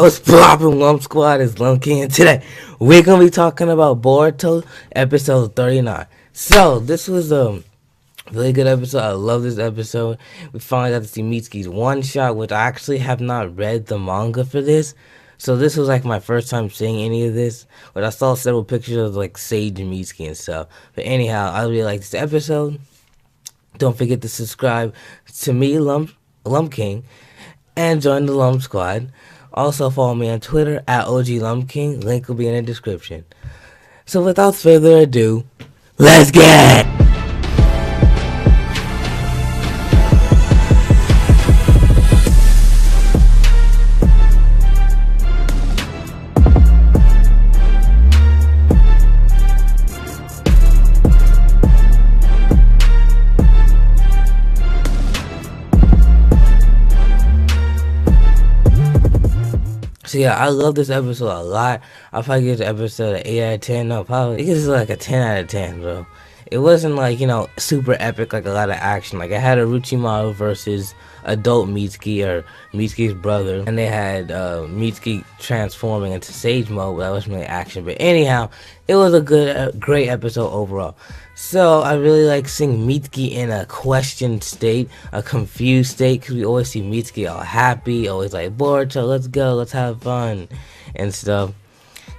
What's poppin', Lump Squad? It's Lump King, and today we're gonna be talking about Boruto episode 39. So this was a really good episode. I love this episode. We finally got to see Mitsuki's one shot, which I actually have not read the manga for this. So this was like my first time seeing any of this. But I saw several pictures of like Sage and Mitsuki and stuff. But anyhow, I really like this episode. Don't forget to subscribe to me, Lump King, and join the Lump Squad. Also follow me on Twitter at OG Lump King. Link will be in the description. So without further ado, let's get it! So yeah, I love this episode a lot. I'll probably give the episode an 8 out of 10. No, probably. It is like a 10 out of 10, bro. It wasn't like, super epic, like a lot of action. Like I had Orochimaru versus adult Mitsuki, or Mitsuki's brother. And they had Mitsuki transforming into Sage mode, but that wasn't really action. But anyhow, it was a great episode overall. So I really like seeing Mitsuki in a questioned state, a confused state, because we always see Mitsuki all happy, always like, Boruto, let's go, let's have fun, and stuff.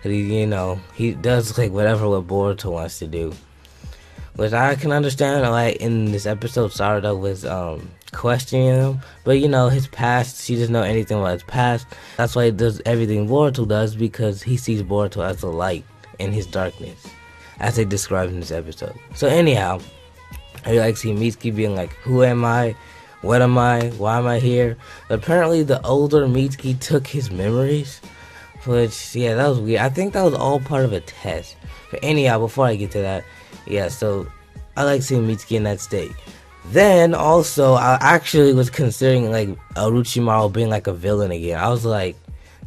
Cause he does like whatever what Boruto wants to do, which I can understand. Like in this episode, Sarada was questioning him, but his past, she doesn't know anything about his past. That's why he does everything Boruto does, because he sees Boruto as a light in his darkness, as they describe in this episode. So anyhow, I like seeing Mitsuki being like, who am I? What am I? Why am I here? But apparently the older Mitsuki took his memories, which, yeah, that was weird. I think that was all part of a test. But anyhow, before I get to that, yeah, so I like seeing Mitsuki in that state. Then also, I actually was considering like Orochimaru being like a villain again. I was like,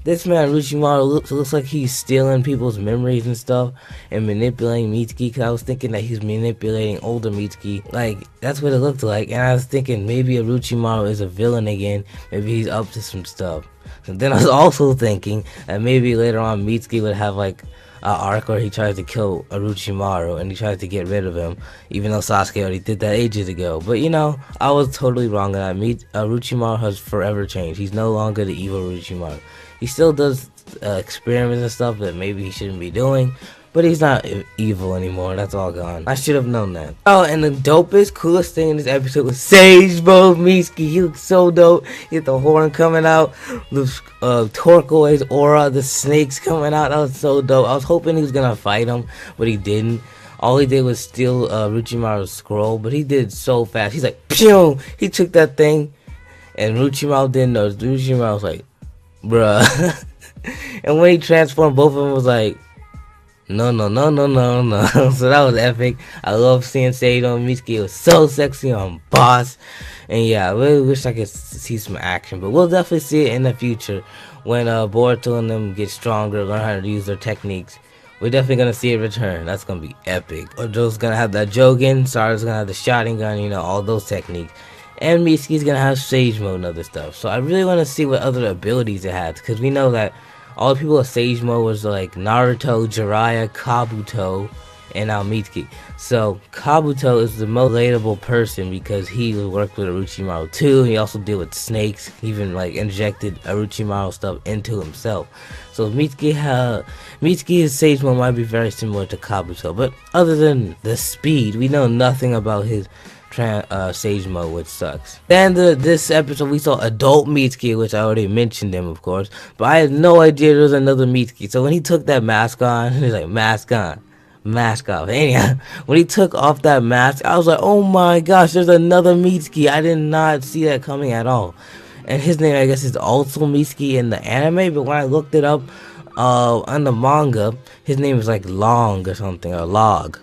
this man Orochimaru looks like he's stealing people's memories and stuff and manipulating Mitsuki, because I was thinking that he's manipulating older Mitsuki. Like, that's what it looked like. And I was thinking maybe Orochimaru is a villain again. Maybe he's up to some stuff. And then I was also thinking that maybe later on Mitsuki would have like an arc where he tries to kill Orochimaru and he tries to get rid of him, even though Sasuke already did that ages ago. But I was totally wrong on that. Orochimaru has forever changed. He's no longer the evil Orochimaru. He still does experiments and stuff that maybe he shouldn't be doing, but he's not evil anymore. That's all gone. I should have known that. Oh, and the dopest, coolest thing in this episode was Sage Mode Mitsuki. He looked so dope. He had the horn coming out, the turquoise aura, the snakes coming out. That was so dope. I was hoping he was gonna fight him, but he didn't. All he did was steal Orochimaru's scroll, but he did it so fast. He's like, pew! He took that thing, and Orochimaru didn't know. Orochimaru was like, bruh. And when he transformed, both of them was like, no. So that was epic. I love seeing Sage on Mitsuki. It was so sexy on Boss. And yeah, I really wish I could see some action, but we'll definitely see it in the future when Boruto and them get stronger, learn how to use their techniques. We're definitely gonna see it return. That's gonna be epic. Ojo's gonna have that Jogen, Sarada's gonna have the shotting gun, all those techniques. And Mitsuki's gonna have Sage Mode and other stuff. So I really want to see what other abilities it has, because we know that all the people with Sage Mode was like Naruto, Jiraiya, Kabuto, and now Mitsuki. So Kabuto is the most relatable person because he worked with Orochimaru too. He also deal with snakes. He even like injected Orochimaru stuff into himself. So Mitsuki's Sage Mode might be very similar to Kabuto, but other than the speed, we know nothing about his Sage Mode, which sucks. Then this episode we saw adult Mitsuki, which I already mentioned him, of course, but I had no idea there was another Mitsuki. So when he took that mask on, he's like, mask on, mask off. Anyhow, when he took off that mask, I was like, oh my gosh, there's another Mitsuki. I did not see that coming at all. And his name, I guess, is also Mitsuki in the anime, but when I looked it up on the manga, his name is like Long or something, or Log.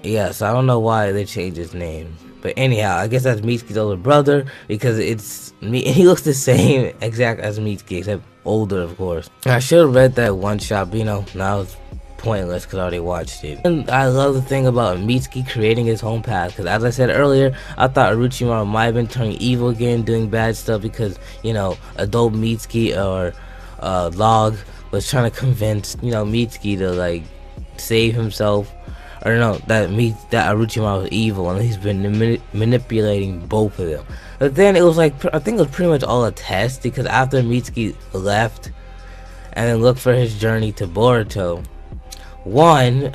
Yes, I don't know why they changed his name. But anyhow, I guess that's Mitsuki's older brother, because it's me. He looks the same exact as Mitsuki, except older, of course. I should have read that one shot, but now it's pointless because I already watched it. And I love the thing about Mitsuki creating his own path, because as I said earlier, I thought Orochimaru might have been turning evil again, doing bad stuff, because adult Mitsuki or Log was trying to convince, Mitsuki to like save himself, or no, that Orochimaru was evil, and he's been manipulating both of them. But then it was like, I think it was pretty much all a test, because after Mitsuki left and then looked for his journey to Boruto, one,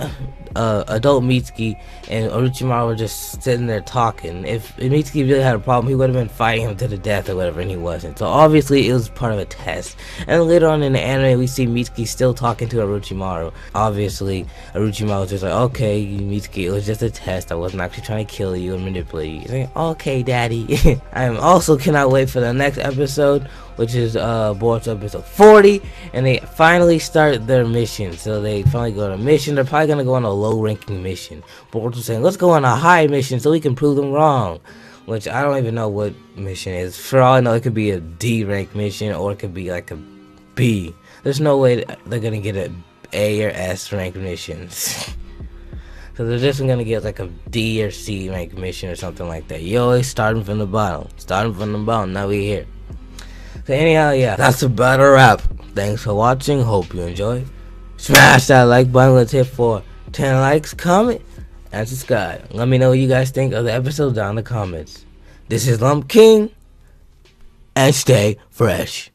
adult Mitsuki and Orochimaru were just sitting there talking. If Mitsuki really had a problem, he would have been fighting him to the death or whatever, and he wasn't. So obviously it was part of a test. And later on in the anime, we see Mitsuki still talking to Orochimaru. Obviously, Orochimaru was just like, okay, Mitsuki, it was just a test. I wasn't actually trying to kill you and manipulate you. He's like, okay, daddy. I also cannot wait for the next episode, which is Boruto episode 40, and they finally start their mission. So they finally go on a mission. They're probably gonna go on a low-ranking mission. Boruto's saying, let's go on a high mission so we can prove them wrong. Which I don't even know what mission is. For all I know, it could be a D rank mission, or it could be like a B. There's no way they're gonna get an A or S rank missions. So they're just gonna get like a D or C rank mission or something like that. You always starting from the bottom. Now we here. So anyhow, yeah, that's about a wrap. Thanks for watching. Hope you enjoyed. Smash that like button. Let's hit for 10 likes, comment, and subscribe. Let me know what you guys think of the episode down in the comments. This is Lump King, and stay fresh.